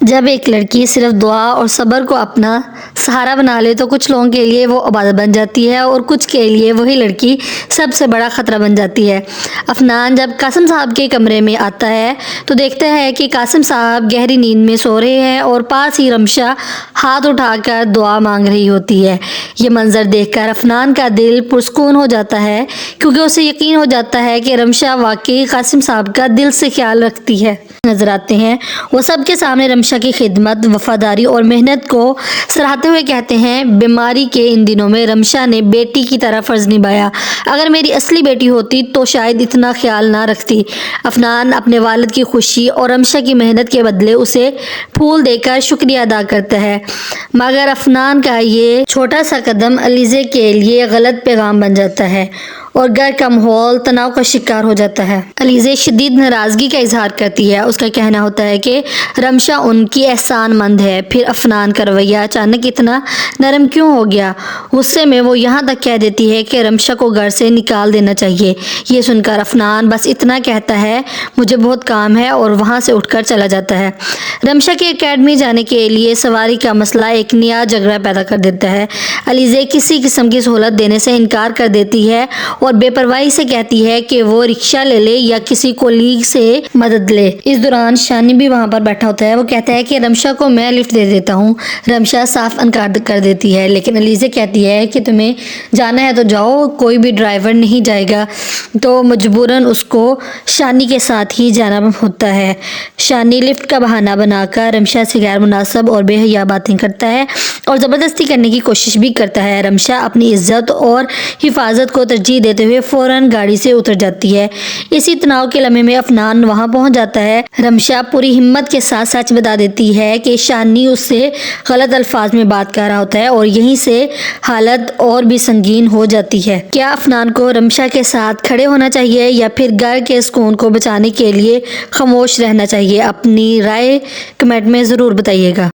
جب ایک لڑکی صرف دعا اور صبر کو اپنا سہارا بنا لے تو کچھ لوگوں کے لیے وہ عبادت بن جاتی ہے اور کچھ کے لیے وہی لڑکی سب سے بڑا خطرہ بن جاتی ہے۔ عفنان جب قاسم صاحب کے کمرے میں آتا ہے تو دیکھتا ہے کہ قاسم صاحب گہری نیند میں سو رہے ہیں اور پاس ہی رمشا ہاتھ اٹھا کر دعا مانگ رہی ہوتی ہے۔ یہ منظر دیکھ کر عفنان کا دل پرسکون ہو جاتا ہے کیونکہ اسے یقین ہو جاتا ہے کہ رمشا واقعی قاسم صاحب کا دل سے خیال رکھتی ہے۔ نظر آتے ہیں وہ سب کے سامنے رمشا کی خدمت، وفاداری اور محنت کو سراہتے ہوئے کہتے ہیں، بیماری کے ان دنوں میں رمشا نے بیٹی کی طرح فرض نبھایا۔ اگر میری اصلی بیٹی ہوتی تو شاید اتنا خیال نہ رکھتی۔ عفنان اپنے والد کی خوشی اور رمشا کی محنت کے بدلے اسے پھول دے کر شکریہ ادا کرتا ہے، مگر عفنان کا یہ چھوٹا سا قدم علیزے کے لیے غلط پیغام بن جاتا ہے اور گھر کا ماحول تناؤ کا شکار ہو جاتا ہے۔ علیزے شدید ناراضگی کا اظہار کرتی ہے۔ اس کا کہنا ہوتا ہے کہ رمشا ان کی احسان مند ہے۔ پھر عفنان کا رویہ اچانک اتنا نرم کیوں ہو گیا؟ غصے میں وہ یہاں تک کہہ دیتی ہے کہ رمشا کو گھر سے نکال دینا چاہیے۔ یہ سن کر عفنان بس اتنا کہتا ہے، مجھے بہت کام ہے، اور وہاں سے اٹھ کر چلا جاتا ہے۔ رمشا کے اکیڈمی جانے کے لیے سواری کا مسئلہ ایک نیا جھگڑا پیدا کر دیتا ہے۔ علیزے کسی قسم کی سہولت دینے سے انکار کر دیتی ہے اور بے پرواہی سے کہتی ہے کہ وہ رکشہ لے لے یا کسی کولیگ سے مدد لے۔ اس دوران شانی بھی وہاں پر بیٹھا ہوتا ہے۔ وہ کہتا ہے کہ رمشا کو میں لفٹ دے دیتا ہوں۔ رمشا صاف انکار کر دیتی ہے، لیکن علیزے کہتی ہے کہ تمہیں جانا ہے تو جاؤ، کوئی بھی ڈرائیور نہیں جائے گا، تو مجبوراً اس کو شانی کے ساتھ ہی جانا ہوتا ہے۔ شانی لفٹ کا بہانہ بنا کر رمشا سے غیر مناسب اور بے حیا باتیں کرتا ہے اور زبردستی کرنے کی کوشش بھی کرتا ہے۔ رمشا اپنی عزت اور حفاظت کو ترجیح دیتے ہوئے فوراً گاڑی سے اتر جاتی ہے۔ اسی تناؤ کے لمحے میں عفنان وہاں پہنچ جاتا ہے۔ رمشا پوری ہمت کے ساتھ سچ بتا دیتی ہے کہ شانی اس سے غلط الفاظ میں بات کر رہا ہوتا ہے اور یہیں سے حالت اور بھی سنگین ہو جاتی ہے۔ کیا عفنان کو رمشا کے ساتھ کھڑے ہونا چاہیے یا پھر گھر کے سکون کو بچانے کے لیے خاموش رہنا چاہیے؟ اپنی رائے کمنٹ میں ضرور بتائیے گا۔